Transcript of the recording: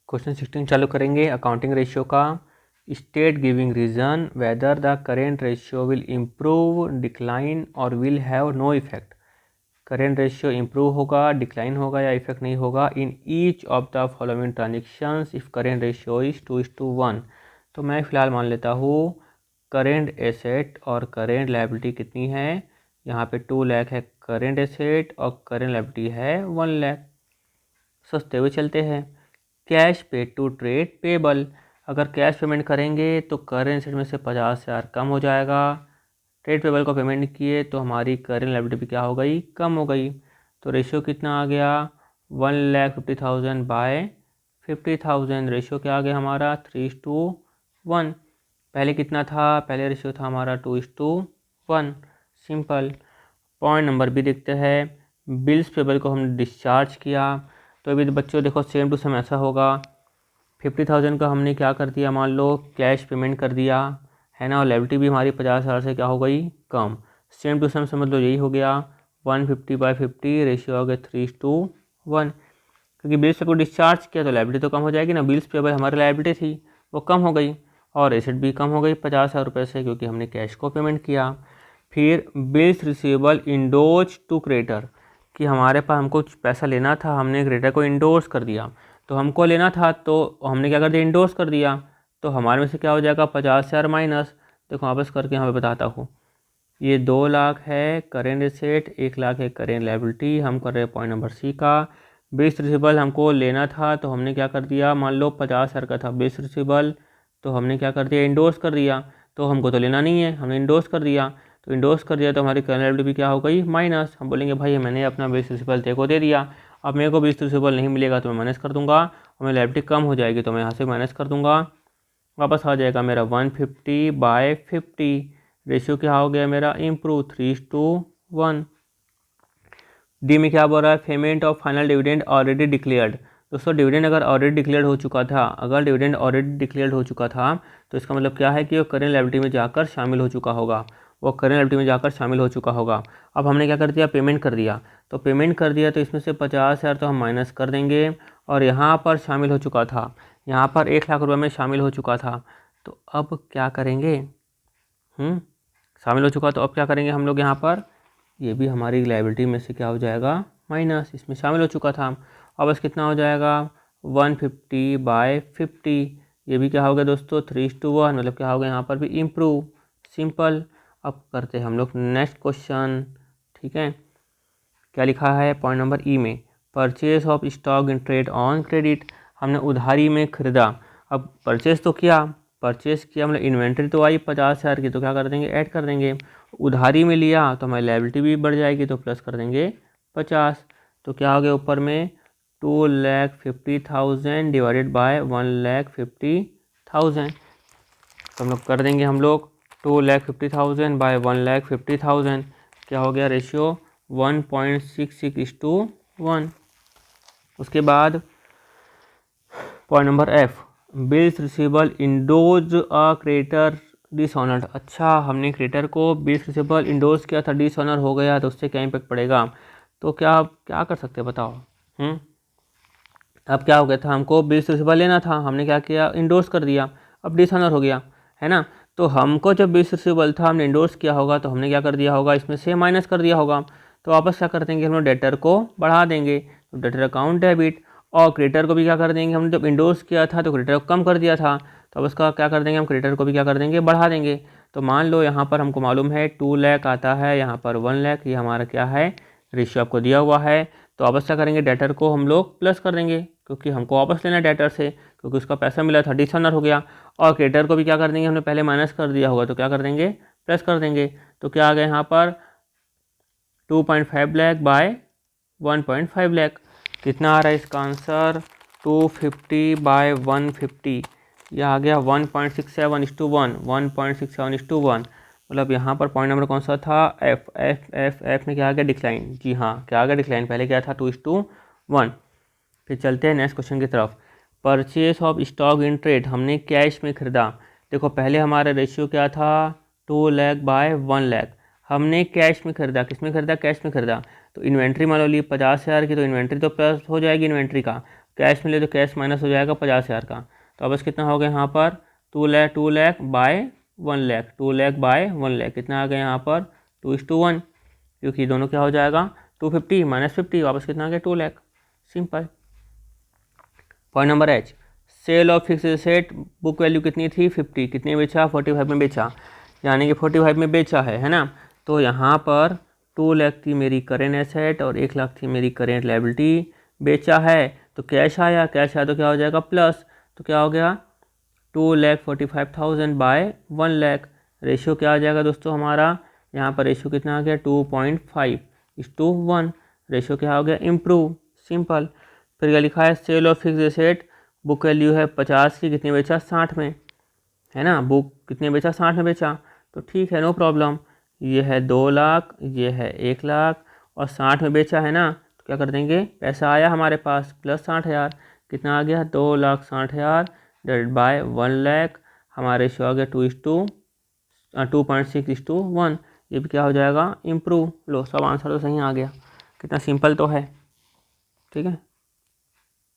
Question 16 चालू करेंगे accounting ratio का। State giving reason whether the current ratio will improve, decline or will have no effect. Current ratio improve होगा, decline होगा या effect नहीं होगा in each of the following transactions if current ratio is 2:1। तो मैं फ़िलहाल मान लेता हूँ करेंट एसेट और करेंट लायबिलिटी कितनी है। यहाँ पे 2 लाख है करेंट एसेट और करेंट लायबिलिटी है 1 लाख। सस्ते हुए चलते हैं। कैश पे टू ट्रेड पेबल, अगर कैश पेमेंट करेंगे तो करेंट एसेट में से 50,000 कम हो जाएगा। ट्रेड पेबल को पेमेंट किए तो हमारी करेंट लायबिलिटी भी क्या हो गई, कम हो गई। तो रेशियो कितना आ गया 1,50,000 बाय 50,000। रेशियो क्या आ गया हमारा 3:1। पहले कितना था, पहले रेशियो था हमारा 2:1। सिंपल। पॉइंट नंबर बी देखते हैं। बिल्स पेबल को हमने डिस्चार्ज किया तो अभी बच्चों देखो सेम टू सेम ऐसा होगा। 50,000 का हमने क्या कर दिया, मान लो कैश पेमेंट कर दिया है ना, और लायबिलिटी भी हमारी 50,000 से क्या हो गई, कम। सेम टू सेम समझ लो यही हो गया 150/50 रेशियो हो गया 3:1। क्योंकि बिल्स पेबल को डिस्चार्ज किया तो लायबिलिटी तो कम हो जाएगी ना। बिल्स पेबल हमारी लायबिलिटी थी वो कम हो गई और एसेट भी कम हो गई 50,000 रुपये से, क्योंकि हमने कैश को पेमेंट किया। फिर bills receivable endorse to creditor, कि हमारे पास हमको पैसा लेना था, हमने क्रेडिटर को इंडोर्स कर दिया। तो हमको लेना था तो हमने क्या कर दिया, इंडोर्स कर दिया। तो हमारे में से क्या हो जाएगा 50,000 माइनस, देखो वापस करके यहाँ पे बताता हूँ। ये 2 लाख है करेंट एसेट, 1 लाख है करेंट लायबिलिटी। हम कर रहे हैं पॉइंट नंबर सी का। बिल्स रिसीवेबल हमको लेना था तो हमने क्या कर दिया, मान लो 50,000 का था बिल्स रिसीवेबल, तो हमने क्या कर दिया, इंडोर्स कर दिया। तो हमको तो लेना नहीं है, हमने इंडोर्स कर दिया। तो इंडोर्स कर दिया तो हमारी करंट लायबिलिटी भी क्या हो गई, माइनस। हम बोलेंगे भाई मैंने अपना बिल्स रिसीवेबल तेरे को दे दिया, अब मेरे को बिल्स रिसीवेबल नहीं मिलेगा तो मैं माइनस कर दूंगा, और मेरी लायबिलिटी कम हो जाएगी तो मैं यहाँ से माइनस कर दूंगा। वापस आ जाएगा मेरा 150/50। रेशियो क्या हो गया मेरा, इम्प्रूव 3:1। डी में क्या बोल रहा है, payment of final dividend already declared. दोस्तों डिविडेंड अगर ऑलरेडी डिक्लेयर्ड हो चुका था, अगर डिविडेंड ऑलरेडी डिक्लेयर्ड हो चुका था तो इसका मतलब क्या है कि वो करेंट लायबिलिटी में जाकर शामिल हो चुका होगा, वो करेंट लायबिलिटी में जाकर शामिल हो चुका होगा। अब हमने क्या कर दिया, पेमेंट कर दिया। तो पेमेंट कर दिया तो इसमें से 50,000 तो हम माइनस कर देंगे, और यहाँ पर शामिल हो चुका था, यहाँ पर 1 लाख रुपये में शामिल हो चुका था। तो अब क्या करेंगे, शामिल हो चुका तो अब क्या करेंगे हम लोग, यहाँ पर ये भी हमारी लायबिलिटी में से क्या हो जाएगा, माइनस, इसमें शामिल हो चुका था। अब बस कितना हो जाएगा 150/50। ये भी क्या हो गया दोस्तों 3:1, मतलब क्या हो गया यहाँ पर भी इम्प्रूव। सिंपल। अब करते हैं हम लोग नेक्स्ट क्वेश्चन। ठीक है, क्या लिखा है पॉइंट नंबर ई में, purchase of stock in trade on credit. हमने उधारी में खरीदा। अब परचेज तो किया, परचेज किया मतलब इन्वेंट्री तो आई 50,000 की, तो क्या कर देंगे, ऐड कर देंगे। उधारी में लिया तो हमारी लायबिलिटी भी बढ़ जाएगी तो प्लस कर देंगे 50। तो क्या हो गया ऊपर में 2,50,000 डिवाइडेड बाय 1,50,000। तो हम लोग कर देंगे, हम लोग 2,50,000 बाय 1,50,000 क्या हो गया रेशियो 1.66:1। उसके बाद point number F, bills receivable indoors a creditor dishonoured. अच्छा हमने क्रेडिटर को बिल्स रिसीवेबल इंडोज किया था, डिसऑनर हो गया तो उससे क्या इम्पैक्ट पड़ेगा। तो क्या क्या कर सकते हैं बताओ। अब क्या हो गया था, हमको बिल्स रिसीवेबल लेना था, हमने क्या किया, इंडोर्स कर दिया, अब डिसऑनर हो गया है ना। तो हमको जब बिल्स रिसीवेबल था हमने इंडोर्स किया होगा तो हमने क्या कर दिया होगा, इसमें से माइनस कर दिया होगा। तो वापस क्या कर देंगे, हम लोग डेटर को बढ़ा देंगे, तो डेटर अकाउंट डेबिट। और क्रेडिटर को भी क्या कर देंगे, हमने जब इंडोर्स किया था तो क्रेडिटर को कम कर दिया था, तो अब उसका क्या कर देंगे, हम क्रेडिटर को भी क्या कर देंगे, बढ़ा देंगे। तो मान लो यहाँ पर हमको मालूम है 2 लाख आता है, यहाँ पर 1 लाख, ये हमारा क्या है, रेशियो आपको दिया हुआ है। तो वापस क्या करेंगे, डेटर को हम लोग प्लस कर देंगे, क्योंकि हमको वापस लेना है डेटर से, क्योंकि उसका पैसा मिला था, डिसऑनर हो गया। और क्रेडिटर को भी क्या कर देंगे, हमने पहले माइनस कर दिया होगा तो क्या कर देंगे, प्लस कर देंगे। तो क्या आ गया यहाँ पर 2.5 लाख बाय 1.5 लाख। कितना आ रहा है इसका आंसर 250/150। यह आ गया 1.67:1, 1.67:1। मतलब यहाँ पर पॉइंट नंबर कौन सा था, एफ। एफ एफ एफ में क्या आ गया, डिक्लाइन। जी हाँ, क्या आ गया, डिक्लाइन। पहले क्या था 2:1। फिर चलते हैं नेक्स्ट क्वेश्चन की तरफ। Purchase of stock in trade, हमने कैश में खरीदा। देखो पहले हमारा रेशियो क्या था 2 लाख बाय 1 लाख। हमने कैश में खरीदा, किस में खरीदा, कैश में खरीदा। तो इन्वेंट्री मान लो ली 50,000 की, तो इन्वेंट्री तो प्लस हो जाएगी इन्वेंट्री का। कैश मिले तो कैश माइनस हो जाएगा 50,000 का। तो अब बस कितना हो गया यहाँ पर 2 लाख बाय 1 लाख, 2 लाख बाय 1 लाख, कितना आ गया यहाँ पर 2:1, क्योंकि दोनों क्या हो जाएगा 250 माइनस 50, वापस कितना आ गया 2 lakh. Simple. Point number H, sale of fix asset, book value कितनी थी 50, कितने बेचा 45 में बेचा, यानी कि 45 में बेचा है ना। तो यहाँ पर 2 लाख थी मेरी करेंट एसेट और 1 लाख थी मेरी करेंट लायबिलिटी, बेचा है तो कैश आया, कैश आया तो क्या हो जाएगा प्लस, तो क्या हो गया 2,45,000 बाय 1 लाख। रेशियो क्या आ जाएगा दोस्तों हमारा, यहाँ पर रेशियो कितना आ गया 2.5:1, रेशियो क्या हो गया इम्प्रूव। सिंपल। फिर क्या लिखा है, sale of fix asset, book value है 50 की, कितने बेचा 60 में, है ना, बुक कितने बेचा 60 में बेचा, तो ठीक है नो प्रॉब्लम। ये है 2 लाख, ये है 1 लाख और 60 में बेचा है ना, तो क्या कर देंगे, पैसा आया हमारे पास प्लस 60,000, कितना आ गया 2,60,000 डिवाइडेड बाय 1 लाख, हमारा रेशियो आ गया 2.6:1, ये भी क्या हो जाएगा इम्प्रूव। लो सब आंसर तो सही आ गया, कितना सिंपल तो है, ठीक है।